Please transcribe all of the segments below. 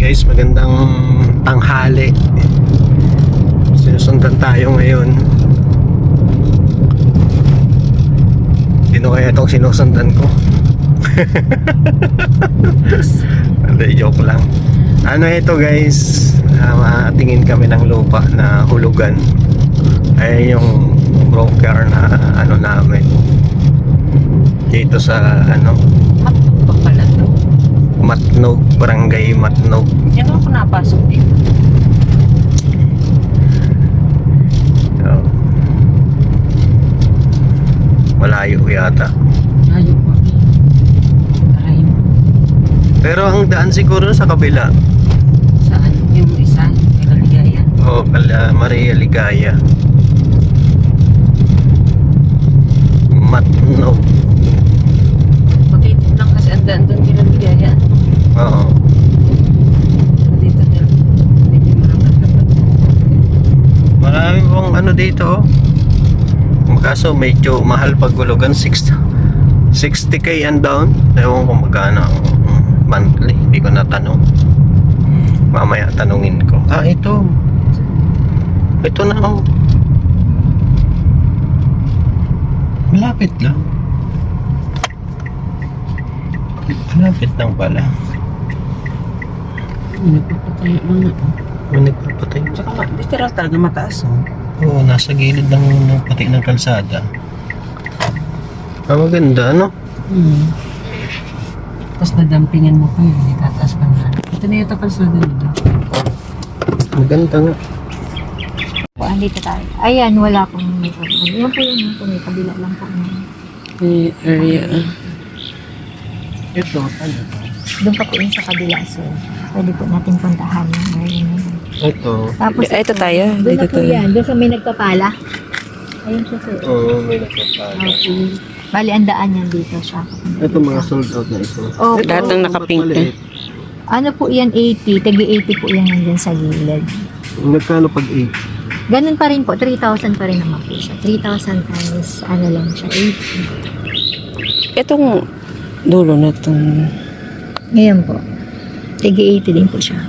Guys, magandang tanghali. Sinusundan tayo ngayon. Sino kaya itong sinusundan ko? Hindi, joke lang. Ano ito guys, tingin kami ng lupa na hulugan. Ay yung broker na ano namin dito sa ano Matnog pa pala to. Matnog, Barangay Matnog. Yan ako napasok dito. So, malayo yata. Ayok pa. Aray mo. Pero ang daan siguro sa kabila. Saan? Yung isa? May kaligaya. O, kala Maria Ligaya. Matnog. Makitip lang kasi ang daan doon kinaligaya. Oo. Dito na. Medyo malapad-lapad. Marami pong ano dito. Kaso medyo mahal pag hulugan. 60k and down. Ewan kung magkano ang monthly. Hindi ko natanong. Mamaya tanungin ko. Ah, ito. Ito na oh. Malapit lang. Malapit lang pala. Nagpapatay mga. Nagpapatay. Tsaka dito lang talaga mataas. Oh. Oo, nasa gilid ng pati ng kalsada. Ah, maganda, no? Tapos nadampingan mo pa yun. Itataas pa na. Ito na yung kalsada nito. Maganda nga. Andito tayo. Ayan, wala pong makeup. Yan po yung may kabila lang po. May area. Ito, ano ba? Doon pa po yung sa kabila. So, pwede po natin puntahan. Ito. Tapos, Ito tayo. doon na Dito po tayo. yan. Doon sa may nagpapala. Ayun siya sir. Oo, may nakapala. Bali, ang daan yan dito siya. Ito mga sold out na ito. Oh, Lahat ng nakapink na. ano po yan, 80. Tagi 80 po yan nandyan sa gilid. Nagkano pag 8? Ganun pa rin po. 3,000 pa rin naman po siya. 3,000 times ano lang siya. 80. Itong dulo na itong... Ngayon po. Tagi 80 din po siya.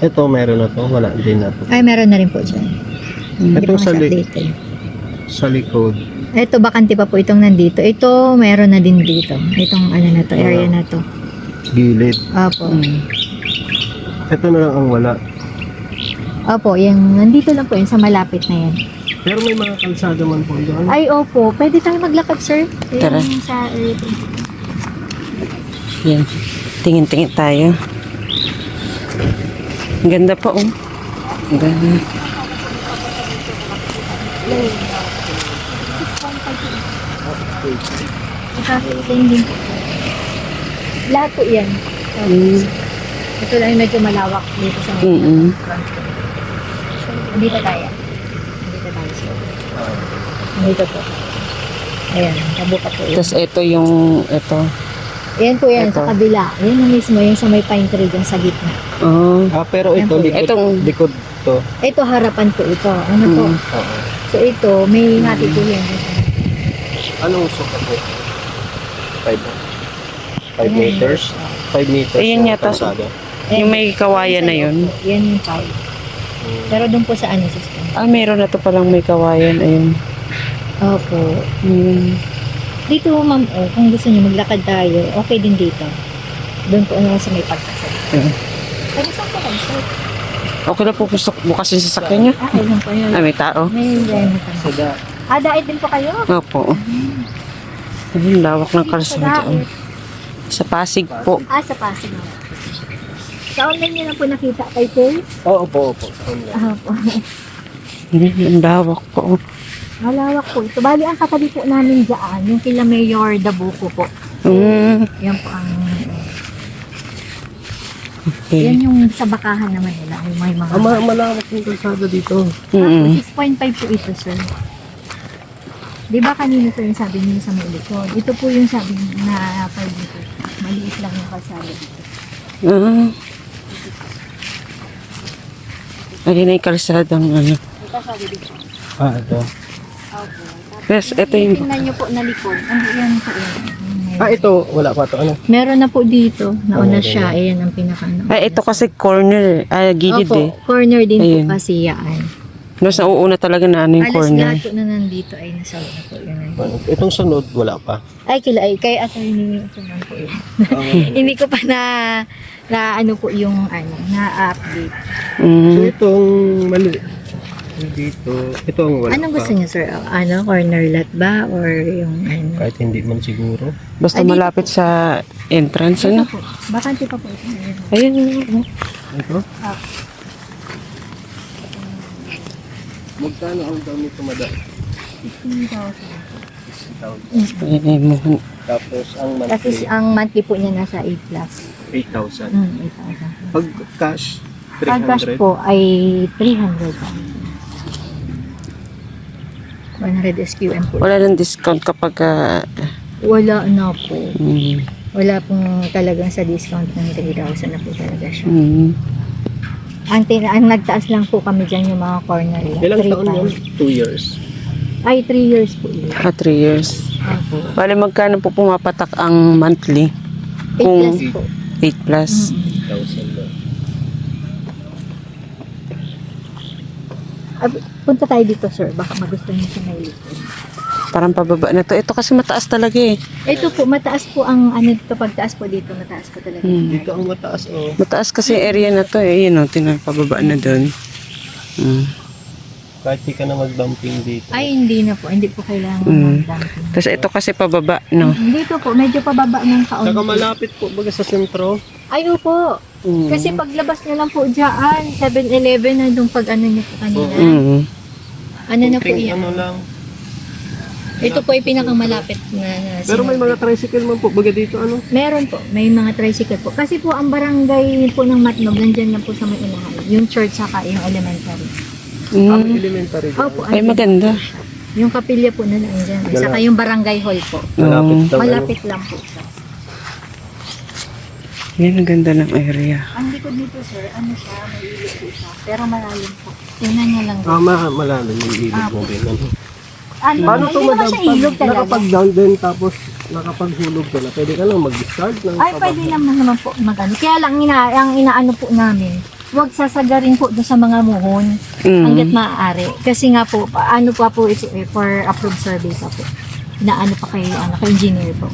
Ito, meron na to. Wala din na to. Ay, meron na rin po dyan. Hindi Itong pa siya sali- updated. Sa likod. Ito, bakante pa po itong nandito. Ito, meron na din dito. Itong ano na to, area na to. Gilid. Opo. Ito na lang ang wala. Opo, yung nandito lang po yun sa malapit na yan. Pero may mga kalsada man po ito. Ano? Ay, opo. Pwede tayo maglakad, sir. Yung Tara. sa area. Yan. Tingin-tingin tayo. Ang ganda pa, oh. Ang ganda. Same din po. Lahat po yan. Ito lang yung medyo malawak dito sa front. Dito tayo. Dito tayo, sir. Dito po. Ayan, kabuka po yun. Tapos ito yung, ito. Ayan po yan, Ito. sa kabila. Ayan na mismo, yung sa may pine tree dyan sa gitna. Oh. Ah, pero ito, Yan po. likod, Itong- likod to. Ito, harapan po ito. Ano po? Oo. So ito, may hati po yan. Anong sukat po? 5 Ayan. meters? 5 meters Ayan yung yata. kalsada. Yung may kawayan na yun. Yan yung 5. Pero doon po sa ano system. Ah, meron na to palang may kawayan. Ayun. Opo. Dito, ma'am, kung gusto niyo maglakad tayo, okay din dito. Doon po ano sa may pagkasal. Pero saan po kayo, sir? Okay na po bukas yung sasakyan niya. Okay lang po yun. Ah, may tao. May dahil na Sada. dait din po kayo? Opo. Ayun, lawak ng kalsada. Dait. Sa Pasig po. Sa Pasig. Sa online niyo na po nakita kay Sir? Oo, opo. Online. Po. Ang lawak po. Malawak po ito. Bali, ang katabi po namin dyan, yung kila Mayor Dabuco po. Yan po ang... Okay. Yan yung sa bakahan naman nila. Yung may mga... Malawak yung kalsada dito. Tapos 6.5 po ito, sir. Di ba kanina, sir, yung sabi niyo sa may likod? Ito po yung sabi na 5 dito. Maliit lang yung kalsada dito. Ayun na yung kalsadang ano. Ito sabi dito. Ah, ito. Opo. Yes, ito yung... Tingnan niyo po na likod. Ano yan po yun? Ito, wala pa to. Ano? Meron na po dito. Nauna Meron siya. na. Ayan ang pinaka Ay, ito kasi corner. Ay, gilid Opo, eh. corner din Ayun. po kasi yan. Mas nauuna talaga na ano yung Alas corner. lahat po na nandito ay nasa una po yun. Itong sunod, wala pa. Ay, kay attorney ito man po yun. Hindi ko pa na ano po yung na-update. So, Mm. itong mali. Dito, ito ang wala Anong pa. gusto niyo, sir? Corner lot ba? Or yung Kahit hindi man siguro. Basta Ay, dito malapit sa entrance, ano? po. Bakante pa po ito. Ayun. Ito? Ah. Magkano ang daw nito, madam? 15,000. 60,000. Ayun mo. Tapos ang Kasi monthly, ang monthly po niya nasa 8 plus. 8,000. 8,000. Pag cash, Pag cash 300. po ay 300. 100 SQM po. Wala nang discount kapag Wala na po. mm, Wala pong talagang sa discount ng 3,000 na po talaga siya. mm. Ang nagtaas lang po kami dyan yung mga corner. Ilang taon yun? 2 years. Ay, 3 years po yun. 3 years. Opo. Bale, magkano po pumapatak ang monthly? 8 Kung- plus po. 8 plus. 1,000 na. Punta tayo dito, sir. Baka magustuhan niyo siya na ilikod. Parang pababa na to. Ito kasi mataas talaga eh. Ito po, mataas po ang ano dito. Pagtaas po dito, mataas po talaga. Dito ang mataas, oh. Mataas kasi area na to eh. Yun o, pababa na doon. Mm. Kahit di ka na mag-dumping dito. Ay, hindi na po. Hindi po kailangan mag-dumping. Tapos ito kasi pababa, no? Dito po, medyo pababa ng kaunti. Saka malapit po baga sa sentro. Ay, opo. Mm. Kasi paglabas niyo lang po dyan, 7-Eleven na nung pag ano niyo po kanina. Mm. Ano na po Konting yan? ano lang. Ito po ay pinakamalapit na Pero may mga tricycle man po baga dito, ano? Meron po, may mga tricycle po. Kasi po ang barangay po ng Matnog, nandyan lang po sa may unahan. Yung church saka yung elementary. Mm. Elementary. Opo, Ay, maganda. yung kapilya po na nandyan. Saka yung barangay hall po. Malapit daw. Malapit lang po siya. Yan, ang ganda ng area. Ang likod nito, sir, ano siya, may ilog po siya. Pero malalim po. Tingnan niyo lang. Malalim yung ilog mo din. Ano? Ano, Paano to hindi naman madam? siya ilog talaga. Nakapag-down din tapos nakapaghulog ka na. Pwede ka lang mag-start ng Ay, pwede naman po magano. Kaya lang, ang inaano po namin, huwag sasagarin po doon sa mga muhon hanggat Mm. maaari. Kasi nga po, ano pa po ito for approved survey pa po. Inaano pa kay, kay engineer po.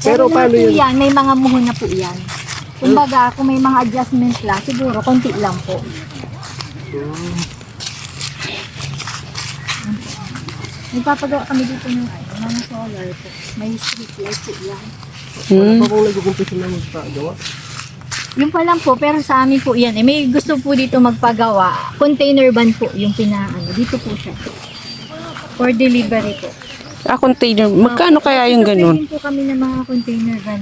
Pero Pero paano po yun? yan, may mga muhon na po yan. Kumbaga, kung may mga adjustment lang, siguro, konti lang po. Nagpapagawa kami dito ng mga solar po. May street light po yan. Wala Mm. pa kung nag-umpisa na magpagawa. Yung pa lang po, pero sa amin po yan. May gusto po dito magpagawa. Container van po yung pinaano. Dito po siya. For delivery po. Container. Magkano kaya yung ganun? Pwede po kami ng mga container van.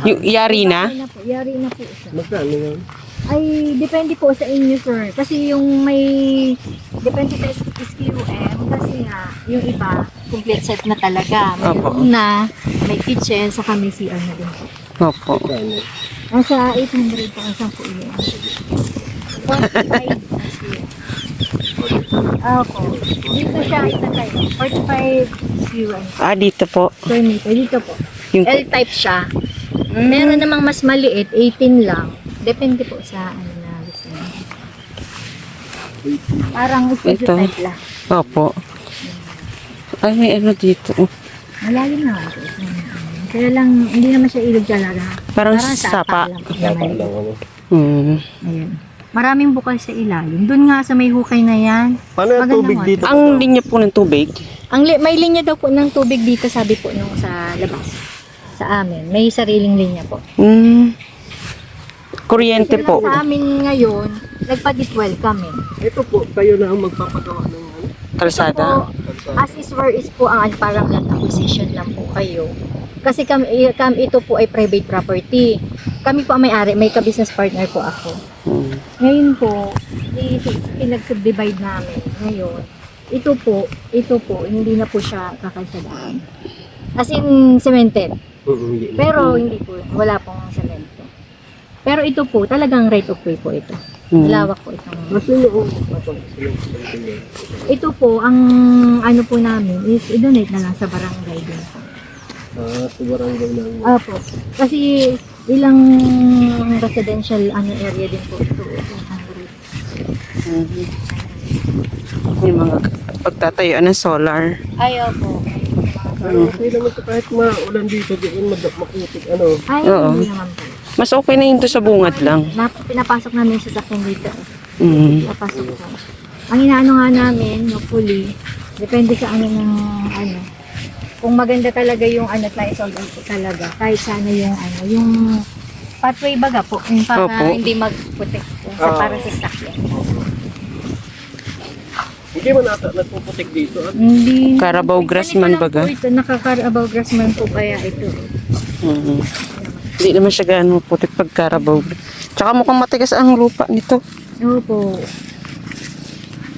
Yung yari na? Yari na po siya. Magkano yun? Ay, depende po sa inyo, sir. Kasi yung may, depende sa SQM. Kasi nga, yung iba, complete set na talaga. May Opo. room na, may kitchen, saka may CR na din po. Opo. Magkano? Nasa 800,000 po yun. 45 Ako. Dito siya itatay. 45 CUM. Dito po. Square meter. Dito po. Yung, L-type siya. Meron namang mas maliit, 18 lang. Depende po sa ano na gusto niyo. Parang studio Ito. type lang. opo. Ay, may ano dito. Malalim na po. Kaya lang, hindi naman siya ilog talaga. Parang sapa. lang po na Sapa maliit. lang ano. Mm. Ayan. Maraming bukal sa ilalim. Doon nga sa may hukay na yan. Paano yung Maganda tubig nga. dito? Ang linya po ng tubig. May linya daw po ng tubig dito, sabi po nung sa labas. Sa amin. May sariling linya po. Mm. Kuryente Kaya po. lang sa amin ngayon, nagpa-ditwell kami. Ito po, kayo na ang magpapagawa ng ano? Kalsada. Po, as is where is po ang parang land acquisition lang po kayo. Kasi ito po ay private property. Kami po ang may-ari, may ka-business partner po ako. Mm. Ngayon po, pinag-subdivide namin. Ngayon, ito po, hindi na po siya kakalsadaan. As in, cemented. Hindi. Pero hindi po, wala pong semento. Pero ito po, talagang right of way po ito. Mm. Malawak po itong. Mas yun Ito po, ang ano po namin is i-donate na lang sa barangay din po. Sa barangay ng... Opo. Kasi ilang residential area din po ito. 200. Yung mga pagtatayuan ng solar. Ay, opo. Okay naman ito kahit maulan dito, diyan makutik Ay, Oo. hindi naman po. Mas okay na yun to sa bungad lang. Pinapasok namin sa sakyan dito. Mm. Papasok po. Ang inaano nga namin, hopefully, depende sa ano ng ano. Kung maganda talaga yung ano, tayo sold out po talaga. Kahit sana yung ano, yung pathway baga po. Yung para Opo. hindi magputik po, para sa sakyan. Hindi mo nagpuputik dito. Hindi. Carabao grassman Ganito lang baga? po ito, naka-Carabao grassman po kaya ito. Hindi naman siya gaano putik pag Carabao. Tsaka mukhang matigas ang lupa nito. Opo.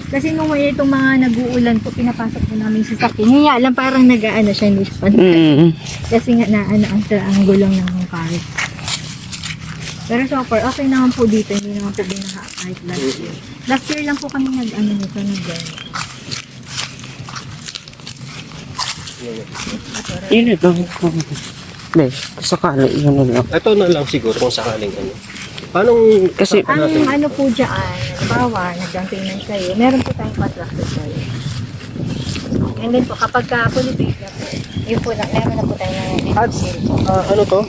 Kasi nung may itong mga nag-uulan po, pinapasok po namin sa sakyan. Ngayon alam, parang nag-ano siya, hindi siya pantay. Kasi nga na ang gulong ng car. Pero so far, okay naman po dito. Hindi naman po binaha kahit last year. Last year lang po kami nag-ano nito, nag-ano. Yun na lang. Be, sakali yun na lang. Ito na lang siguro kung sakaling ano. Paano Kasi- Ang ano po dyan, halimbawa, nag-down payment kayo, meron po tayong contractor kayo. And then po, kapag ka-qualify na po, yun po na, meron na po tayo ng deposit. ano to?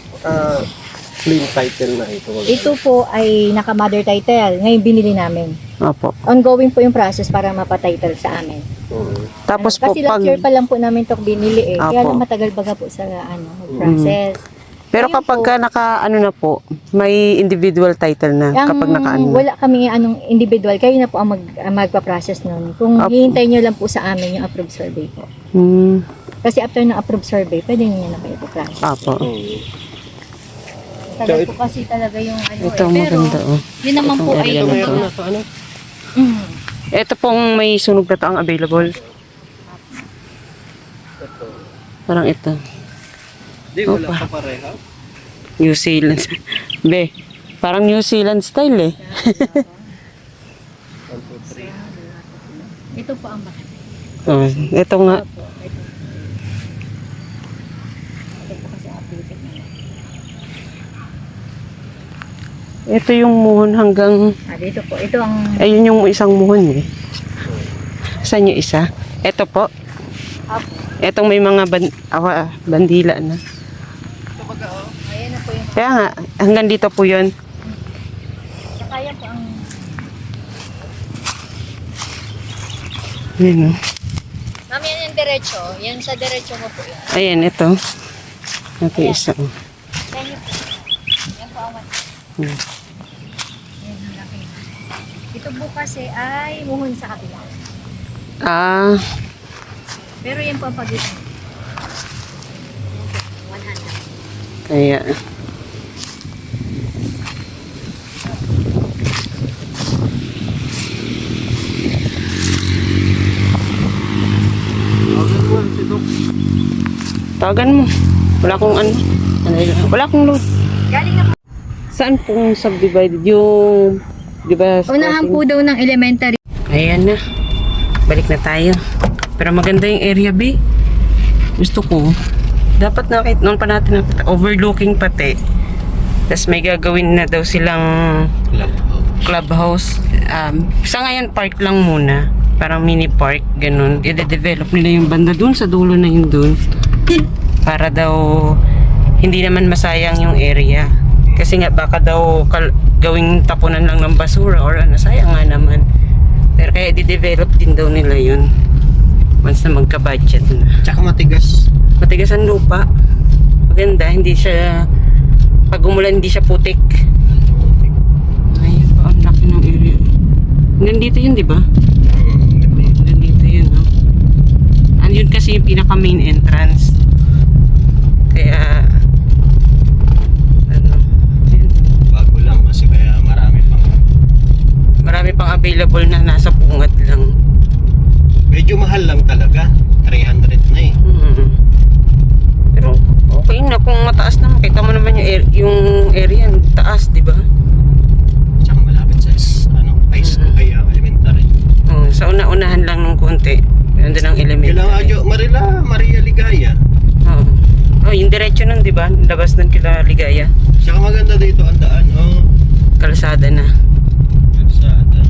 Clean title na ito. Ito po ay naka-mother title. Ngayon binili namin. Opo. Ongoing po yung process para mapatitle sa amin. Tapos po Kasi pag... last year pa lang po namin ito binili eh. Kaya Apo. lang matagal baga po sa process. Pero Ayun kapag po. ka ano na po, may individual title na kapag nakaano na. Wala kami anong individual. Kayo na po ang magpa-process nun. Kung Apo. hihintay nyo lang po sa amin yung approved survey po. Kasi after ng approved survey, pwede nyo na kayo po-process. Apo. Tagal po kasi talaga yung ano Ito eh. Pero maganda oh. yun naman po Itong ay area na to. ano? Mm. Ito pong may sunog na to ang available. Parang ito. Di, wala pa pareha. New Zealand. Be, parang New Zealand style eh. Ito po ang bahay. Oh, ito nga. Opo, ito. Ito po kasi updated na. Ito yung muhon hanggang... Dito po. Ito ang... Ayun yung isang muhon eh. Saan yung isa? Ito po. Apo. Etong may mga bandila na. Ayan na po yung... Kaya nga, hanggang dito po yun. Kaya po ang... Ayan o. Ma'am, yan yung diretso. Yan sa diretso mo po yan. Ayan, ito. Ito yung isa. Oh. Yan yung po. Yan po ang... Yan ang laki. Ito po kasi ay muhon sa kabila. Ah, Pero yan po ang pagitan. 100. kaya. Tawagan mo. Wala akong ano. Wala akong load. Galing na po. Saan pong subdivided yung... Di ba? Unahan po daw ng elementary. Ayan na. Balik na tayo. Pero maganda yung area, B. Gusto ko. Dapat nakita, noon pa natin nakita. Overlooking pati. Tapos may gagawin na daw silang clubhouse. Sa ngayon, park lang muna. Parang mini park, ganun. I-develop nila yung banda dun sa dulo na yun dun. Para daw hindi naman masayang yung area. Kasi nga baka daw gawing tapunan lang ng basura or ano, sayang nga naman. Pero kaya i-develop din daw nila yun. Once na magka-budget na. Tsaka matigas. Matigas ang lupa. Maganda, hindi siya... Pag umulan, hindi siya putik. Ay, ang laki ng area. Hanggang dito yun, di ba? Hanggang dito yun, no? Andun kasi yung pinaka-main entrance. Kaya... Ano? Yun. Bago lang kasi kaya Marami pang available na nasa pungat lang. medyo mahal lang talaga. 300 na eh. Pero okay na kung mataas na. Makita mo naman yung area, taas, di ba? Tsaka malapit sa high school kaya elementary. Oh, sa una-unahan lang ng konti. Nandun ang elementary. Maria Ligaya. Oo. Oh, yung diretso nun, di ba? Labas nun kila Ligaya. Saka maganda dito ang daan. Oh, Kalsada na. kalsada.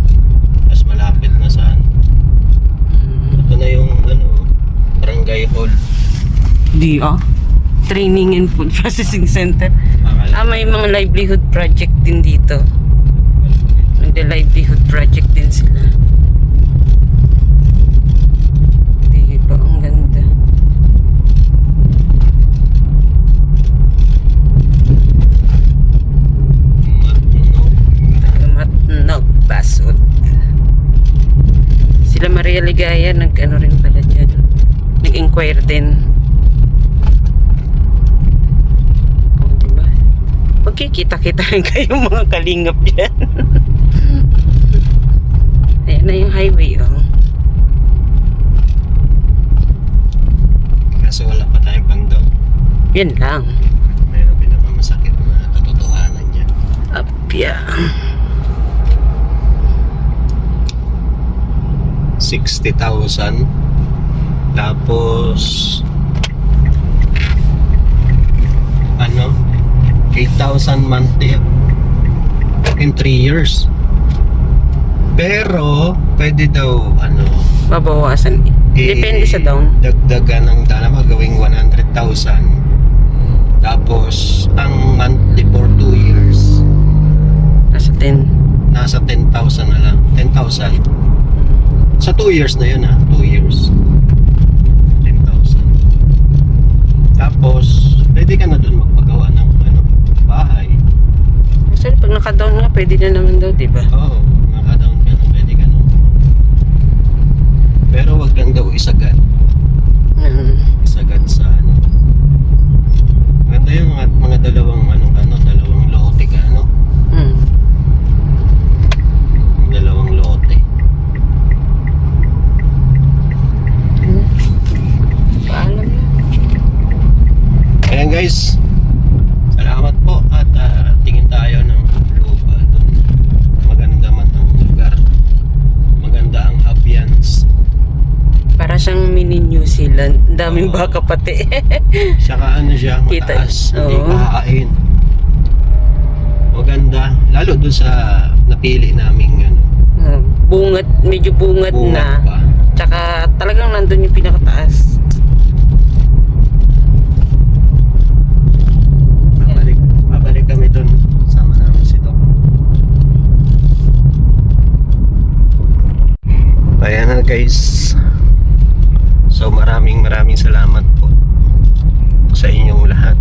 Mas malapit na saan. Ito na yung barangay hall. Di Training and Food Processing Center. May mga livelihood project din dito. Nagda-livelihood project din sila. Di ba? Ang ganda. Matnog Basod. Sila Maria Ligaya nag-ano rin pala dyan. Nag-inquire din. O, diba? Magkikita-kita rin kayo mga kalingap dyan. Ayan na yung highway, Kaso wala pa tayong pandaw. Yan lang. Mayroon pinakamasakit na katotohanan dyan. Apya. 60,000. Tapos 8,000 monthly in 3 years. Pero pwede daw Mabawasan. Depende sa down. dagdagan ng dana magawing 100,000. Tapos ang monthly for 2 years Nasa 10. nasa 10,000 na lang. 10,000 sa 2 years na yun 2 years 10,000. Tapos pwede ka na dun magpagawa ng bahay. Kasi pag naka-down nga, pwede na naman daw, di ba? Oo, naka-down ka na, pwede ka na. Pero wag lang daw isagad sa maganda yung mga dalawang dalawang lote ka dalawang lote. Paalam na. Ayan guys, salamat po at tingin tayo ng lupa doon. Maganda man ang lugar, maganda ang ambience. Para siyang mini New Zealand. Ang daming baka pati. Saka siya, Kita. mataas, hindi Oo. kakain. Maganda, lalo doon sa napili naming Bungad, medyo bungad na. pa. Tsaka talagang nandun yung pinakataas. Babalik kami doon. Sama namin si Doc. Ayan na guys. So maraming salamat po sa inyong lahat.